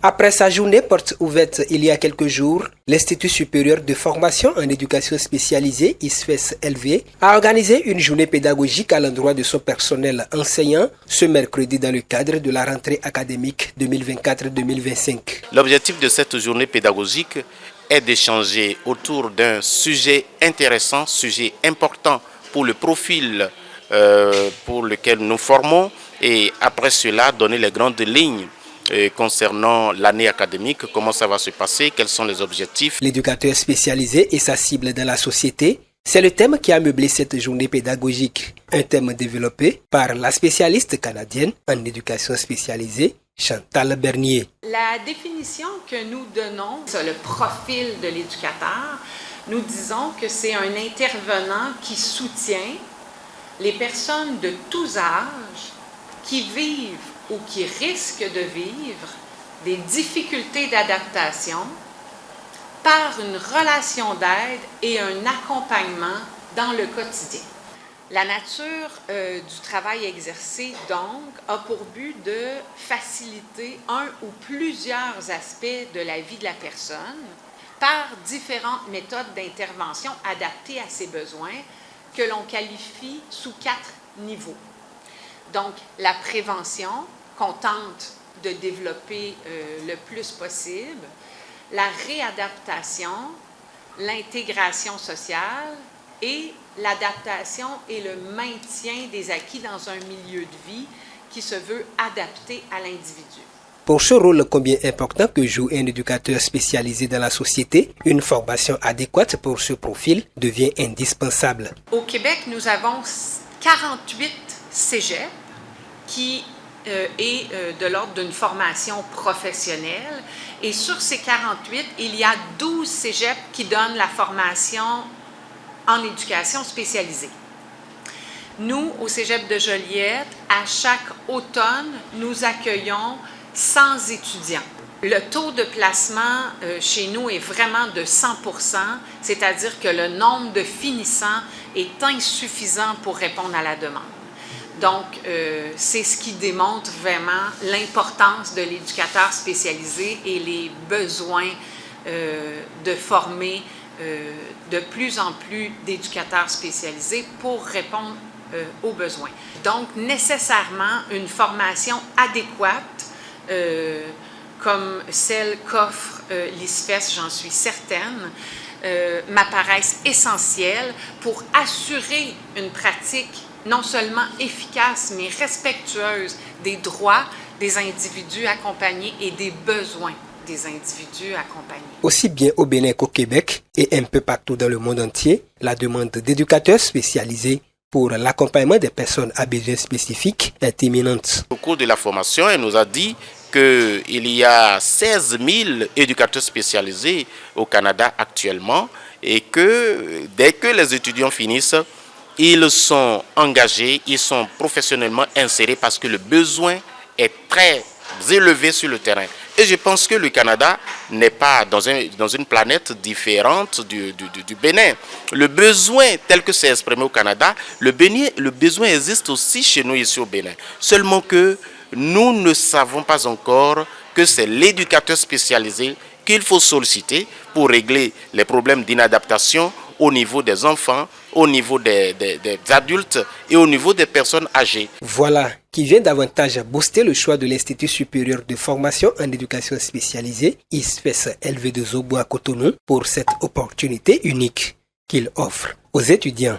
Après sa journée porte ouverte il y a quelques jours, l'Institut supérieur de formation en éducation spécialisée, ISFES-LV, a organisé une journée pédagogique à l'endroit de son personnel enseignant ce mercredi dans le cadre de la rentrée académique 2024-2025. L'objectif de cette journée pédagogique est d'échanger autour d'un sujet intéressant, sujet important pour le profil pour lequel nous formons et après cela donner les grandes lignes concernant l'année académique, comment ça va se passer, quels sont les objectifs. L'éducateur spécialisé et sa cible dans la société, c'est le thème qui a meublé cette journée pédagogique. Un thème développé par la spécialiste canadienne en éducation spécialisée, Chantal Bernier. La définition que nous donnons sur le profil de l'éducateur, nous disons que c'est un intervenant qui soutient les personnes de tous âges qui vivent ou qui risquent de vivre des difficultés d'adaptation par une relation d'aide et un accompagnement dans le quotidien. La nature du travail exercé, donc, a pour but de faciliter un ou plusieurs aspects de la vie de la personne par différentes méthodes d'intervention adaptées à ses besoins que l'on qualifie sous 4 niveaux. Donc, la prévention, qu'on tente de développer le plus possible, la réadaptation, l'intégration sociale et l'adaptation et le maintien des acquis dans un milieu de vie qui se veut adapté à l'individu. Pour ce rôle combien important que joue un éducateur spécialisé dans la société, une formation adéquate pour ce profil devient indispensable. Au Québec, nous avons 48 cégeps qui est de l'ordre d'une formation professionnelle. Et sur ces 48, il y a 12 cégeps qui donnent la formation en éducation spécialisée. Nous, au cégep de Joliette, à chaque automne, nous accueillons 100 étudiants. Le taux de placement chez nous est vraiment de 100%, c'est-à-dire que le nombre de finissants est insuffisant pour répondre à la demande. Donc, c'est ce qui démontre vraiment l'importance de l'éducateur spécialisé et les besoins de former de plus en plus d'éducateurs spécialisés pour répondre aux besoins. Donc, nécessairement, une formation adéquate, comme celle qu'offre l'ISFES, j'en suis certaine, m'apparaissent essentielles pour assurer une pratique non seulement efficace, mais respectueuse des droits des individus accompagnés et des besoins des individus accompagnés. Aussi bien au Bénin qu'au Québec et un peu partout dans le monde entier, la demande d'éducateurs spécialisés pour l'accompagnement des personnes à besoins spécifiques est imminente. Au cours de la formation, elle nous a dit qu'il y a 16 000 éducateurs spécialisés au Canada actuellement et que dès que les étudiants finissent, ils sont engagés, ils sont professionnellement insérés parce que le besoin est très élevé sur le terrain. Et je pense que le Canada n'est pas dans une planète différente du Bénin. Le besoin tel que c'est exprimé au Canada, le besoin existe aussi chez nous ici au Bénin. Seulement que nous ne savons pas encore que c'est l'éducateur spécialisé qu'il faut solliciter pour régler les problèmes d'inadaptation au niveau des enfants, au niveau des adultes et au niveau des personnes âgées. Voilà qui vient davantage booster le choix de l'Institut supérieur de formation en éducation spécialisée, ISFES-LV de Zobo à Cotonou, pour cette opportunité unique qu'il offre aux étudiants.